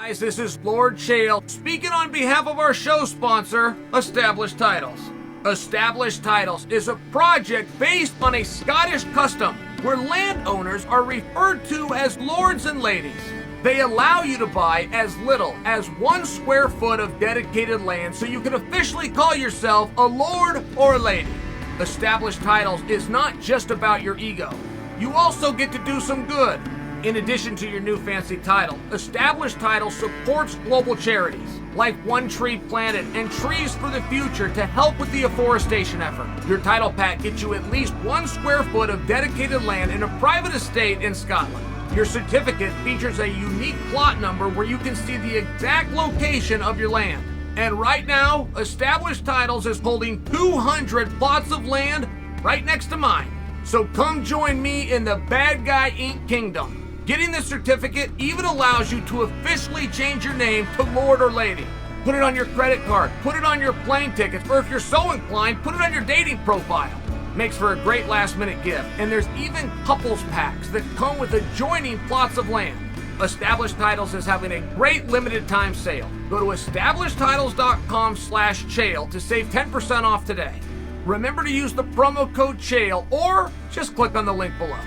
Guys, this is Lord Chael speaking on behalf of our show sponsor, Established Titles. Established Titles is a project based on a Scottish custom where landowners are referred to as lords and ladies. They allow you to buy as little as 1 square foot of dedicated land so you can officially call yourself a lord or a lady. Established Titles is not just about your ego. You also get to do some good. In addition to your new fancy title, Established Title supports global charities like One Tree Planet and Trees for the Future to help with the afforestation effort. Your title pack gets you at least 1 square foot of dedicated land in a private estate in Scotland. Your certificate features a unique plot number where you can see the exact location of your land. And right now, Established Titles is holding 200 plots of land right next to mine. So come join me in the Bad Guy Inc. Kingdom. Getting this certificate even allows you to officially change your name to Lord or Lady. Put it on your credit card, put it on your plane tickets, or if you're so inclined, put it on your dating profile. Makes for a great last-minute gift, and there's even couples packs that come with adjoining plots of land. Established Titles is having a great limited-time sale. Go to establishedtitles.com/Chael to save 10% off today. Remember to use the promo code Chael, or just click on the link below.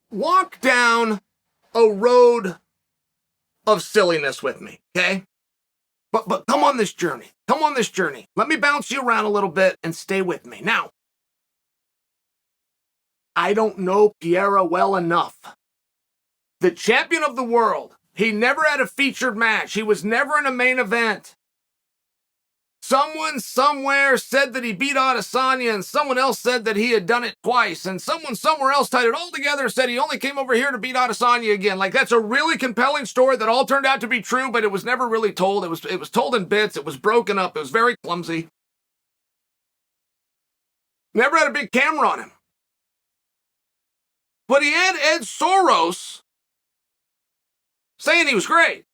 Walk down a road of silliness with me, okay? But come on this journey. Come on this journey. Let me bounce you around a little bit and stay with me. Now, I don't know Pereira well enough. The champion of the world. He never had a featured match. He was never in a main event. Someone somewhere said that he beat Adesanya, and someone else said that he had done it twice, and someone somewhere else tied it all together and said he only came over here to beat Adesanya again. Like, that's a really compelling story that all turned out to be true, but it was never really told. It was told in bits. It was broken up. It was very clumsy. Never had a big camera on him. But he had Ed Soros saying he was great.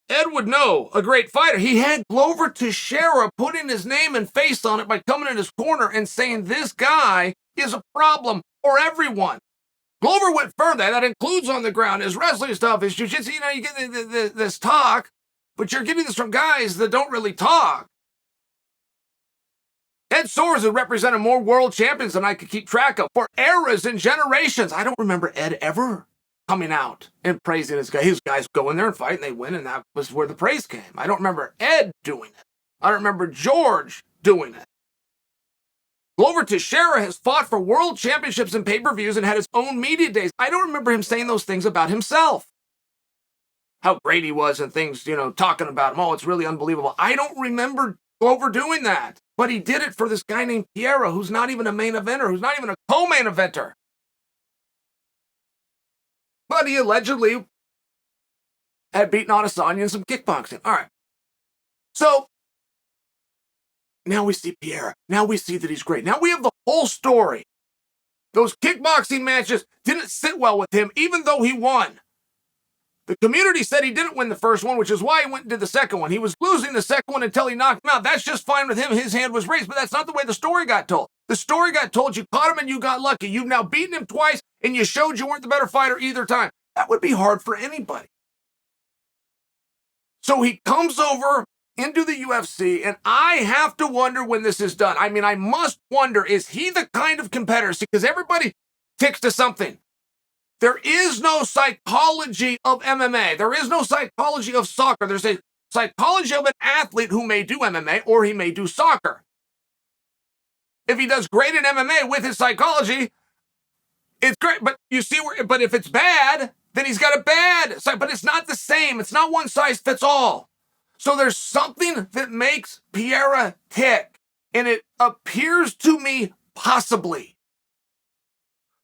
Ed would know, a great fighter. He had Glover Teixeira putting his name and face on it by coming in his corner and saying this guy is a problem for everyone. Glover went further. That includes on the ground, his wrestling stuff, his jiu-jitsu. You know, you get this talk, but you're getting this from guys that don't really talk. Ed Soros has represented more world champions than I could keep track of for eras and generations. I don't remember Ed ever coming out and praising his guy. His guys go in there and fight and they win, and that was where the praise came. I don't remember Ed doing it. I don't remember George doing it. Glover Teixeira has fought for world championships and pay-per-views and had his own media days. I don't remember him saying those things about himself. How great he was and things, you know, talking about him. Oh, it's really unbelievable. I don't remember Glover doing that. But he did it for this guy named Pereira, who's not even a main eventer, who's not even a co-main eventer. But he allegedly had beaten Adesanya in some kickboxing. All right. So now we see Pereira. Now we see that he's great. Now we have the whole story. Those kickboxing matches didn't sit well with him, even though he won. The community said he didn't win the first one, which is why he went and did the second one. He was losing the second one until he knocked him out. That's just fine with him. His hand was raised, but that's not the way the story got told. The story got told, you caught him and you got lucky. You've now beaten him twice, and you showed you weren't the better fighter either time. That would be hard for anybody. So he comes over into the UFC, and I have to wonder when this is done. I mean, I must wonder, is he the kind of competitor? Because everybody ticks to something. There is no psychology of MMA. There is no psychology of soccer. There's a psychology of an athlete who may do MMA or he may do soccer. If he does great in MMA with his psychology, it's great. But you see but if it's bad, then he's got a bad side. But it's not the same. It's not one size fits all. So there's something that makes Pereira tick. And it appears to me possibly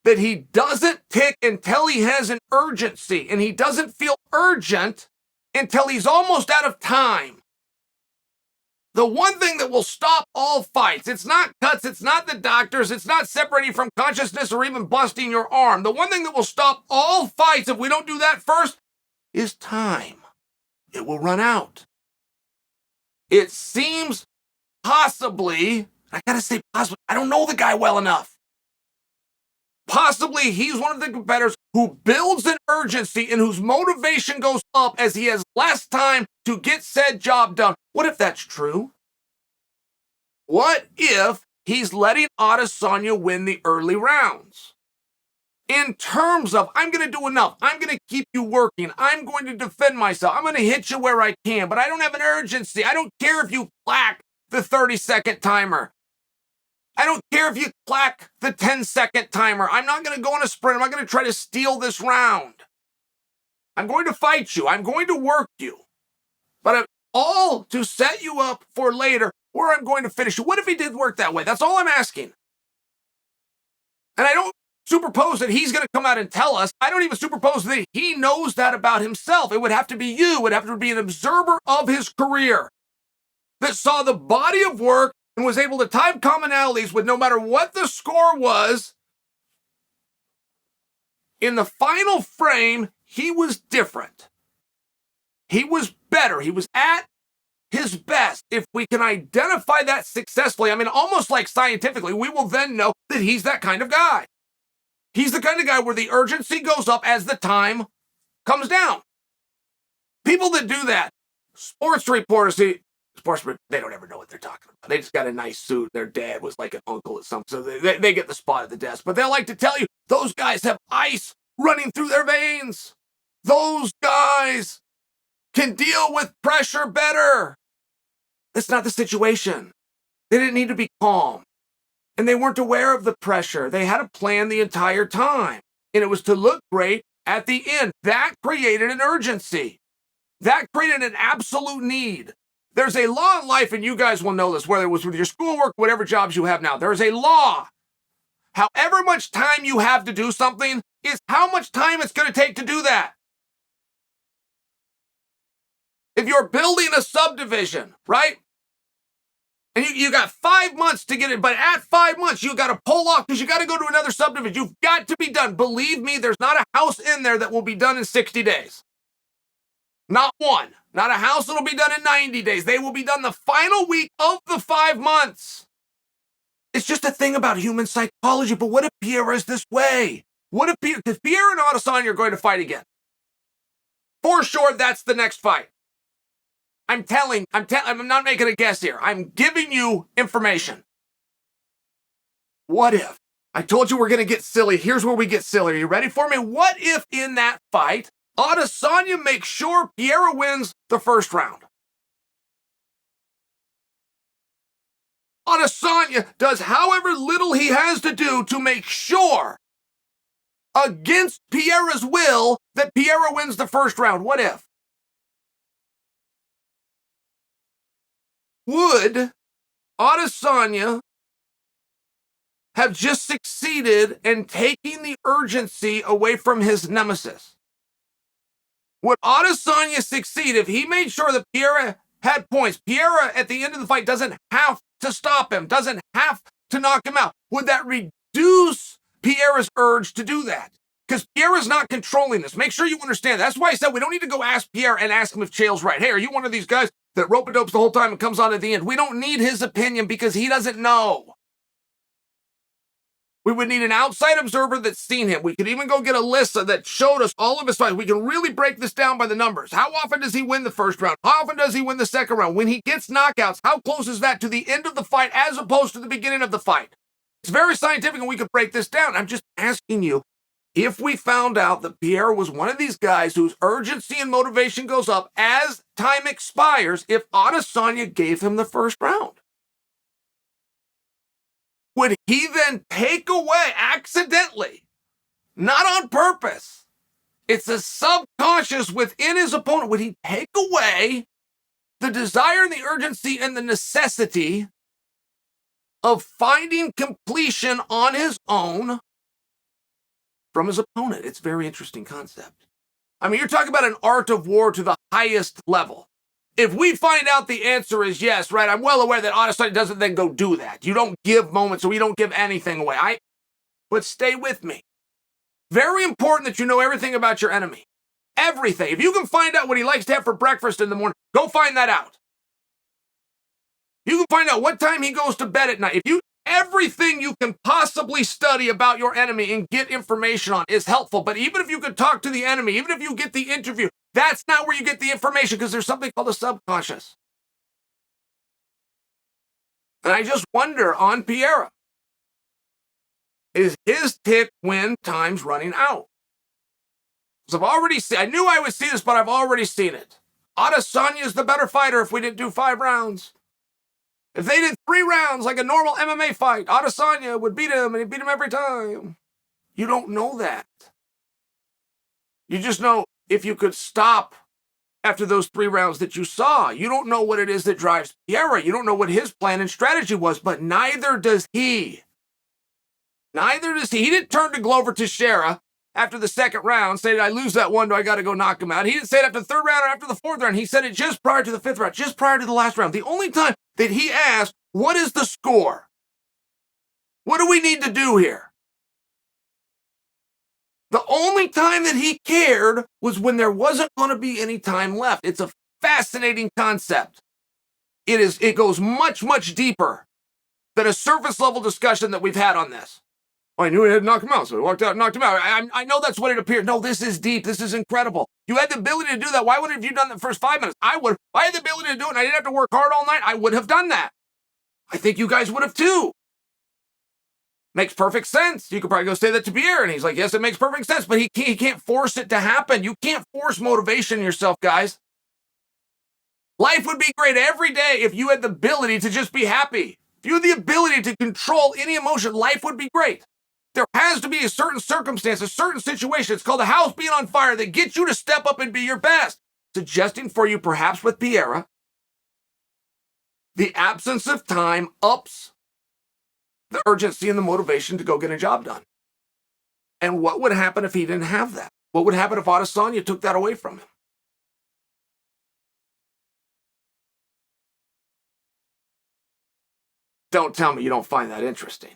that he doesn't tick until he has an urgency, and he doesn't feel urgent until he's almost out of time. The one thing that will stop all fights, it's not cuts, it's not the doctors, it's not separating from consciousness or even busting your arm. The one thing that will stop all fights, if we don't do that first, is time. It will run out. It seems possibly, I gotta say possibly, I don't know the guy well enough. Possibly he's one of the competitors who builds an urgency and whose motivation goes up as he has less time to get said job done. What if that's true? What if he's letting Adesanya win the early rounds? In terms of, I'm going to do enough. I'm going to keep you working. I'm going to defend myself. I'm going to hit you where I can, but I don't have an urgency. I don't care if you clack the 30-second timer. I don't care if you clack the 10-second timer. I'm not going to go on a sprint. I'm not going to try to steal this round. I'm going to fight you. I'm going to work you. But all to set you up for later where I'm going to finish you. What if he did work that way? That's all I'm asking. And I don't superpose that he's going to come out and tell us. I don't even superpose that he knows that about himself. It would have to be you. It would have to be an observer of his career that saw the body of work and was able to type commonalities with no matter what the score was. In the final frame, he was different. He was better. He was at his best. If we can identify that successfully, I mean, almost like scientifically, we will then know that he's that kind of guy. He's the kind of guy where the urgency goes up as the time comes down. People that do that, sports reporters, they don't ever know what they're talking about. They just got a nice suit. Their dad was like an uncle at some, so they get the spot at the desk. But they'll like to tell you, those guys have ice running through their veins. Those guys can deal with pressure better. That's not the situation. They didn't need to be calm. And they weren't aware of the pressure. They had a plan the entire time. And it was to look great at the end. That created an urgency. That created an absolute need. There's a law in life, and you guys will know this, whether it was with your schoolwork, whatever jobs you have now. There's a law. However much time you have to do something is how much time it's going to take to do that. If you're building a subdivision, right? And you got 5 months to get it, but at 5 months, you got to pull off because you got to go to another subdivision. You've got to be done. Believe me, there's not a house in there that will be done in 60 days. Not one. Not a house that'll be done in 90 days. They will be done the final week of the 5 months. It's just a thing about human psychology. But what if Pierre is this way? What if Pierre, because Pierre and Adesanya are going to fight again. For sure, that's the next fight. I'm not making a guess here. I'm giving you information. What if? I told you we're going to get silly. Here's where we get silly. Are you ready for me? What if in that fight, Adesanya makes sure Pierre wins the first round? Adesanya does however little he has to do to make sure, against Pierre's will, that Pierre wins the first round. What if? Would Adesanya have just succeeded in taking the urgency away from his nemesis? Would Adesanya succeed if he made sure that Pierre had points? Pierre, at the end of the fight, doesn't have to stop him, doesn't have to knock him out. Would that reduce Pierre's urge to do that? Because Pierre is not controlling this. Make sure you understand. That's why I said we don't need to go ask Pierre and ask him if Chael's right. Hey, are you one of these guys that rope-a-dopes the whole time and comes on at the end? We don't need his opinion because he doesn't know. We would need an outside observer that's seen him. We could even go get a list that showed us all of his fights. We can really break this down by the numbers. How often does he win the first round? How often does he win the second round? When he gets knockouts, how close is that to the end of the fight as opposed to the beginning of the fight? It's very scientific and we could break this down. I'm just asking you, if we found out that Pierre was one of these guys whose urgency and motivation goes up as time expires, if Adesanya gave him the first round, would he then take away accidentally, not on purpose, it's a subconscious within his opponent, would he take away the desire and the urgency and the necessity of finding completion on his own from his opponent? It's a very interesting concept. I mean, you're talking about an art of war to the highest level. If we find out the answer is yes, right, I'm well aware that Adesanya doesn't then go do that. You don't give moments, or you don't give anything away. But stay with me. Very important that you know everything about your enemy. Everything. If you can find out what he likes to have for breakfast in the morning, go find that out. You can find out what time he goes to bed at night. Everything you can possibly study about your enemy and get information on is helpful. But even if you could talk to the enemy, even if you get the interview, that's not where you get the information, because there's something called the subconscious. And I just wonder on Pereira, is his tick win time's running out? Because I've already seen, I knew I would see this, but I've already seen it. Adesanya is the better fighter if we didn't do 5 rounds. If they did 3 rounds like a normal MMA fight, Adesanya would beat him, and he'd beat him every time. You don't know that. You just know if you could stop after those 3 rounds that you saw. You don't know what it is that drives Pereira. You don't know what his plan and strategy was, but neither does he. Neither does he. He didn't turn to Glover Teixeira after the 2nd round, say, did I lose that one? Do I got to go knock him out? He didn't say it after the 3rd round or after the 4th round. He said it just prior to the 5th round, just prior to the last round. The only time that he asked, what is the score? What do we need to do here? The only time that he cared was when there wasn't going to be any time left. It's a fascinating concept. It goes much, much deeper than a surface level discussion that we've had on this. I knew he had to knock him out, so he walked out and knocked him out. I know that's what it appeared. No, this is deep. This is incredible. You had the ability to do that. Why wouldn't you have done the first 5 minutes? I would. If I had the ability to do it and I didn't have to work hard all night, I would have done that. I think you guys would have too. Makes perfect sense. You could probably go say that to Pierre, and he's like, yes, it makes perfect sense, but he can't force it to happen. You can't force motivation in yourself, guys. Life would be great every day if you had the ability to just be happy. If you had the ability to control any emotion, life would be great. There has to be a certain circumstance, a certain situation. It's called a house being on fire that gets you to step up and be your best. Suggesting for you, perhaps with Pereira, the absence of time ups the urgency and the motivation to go get a job done. And what would happen if he didn't have that? What would happen if Adesanya took that away from him? Don't tell me you don't find that interesting.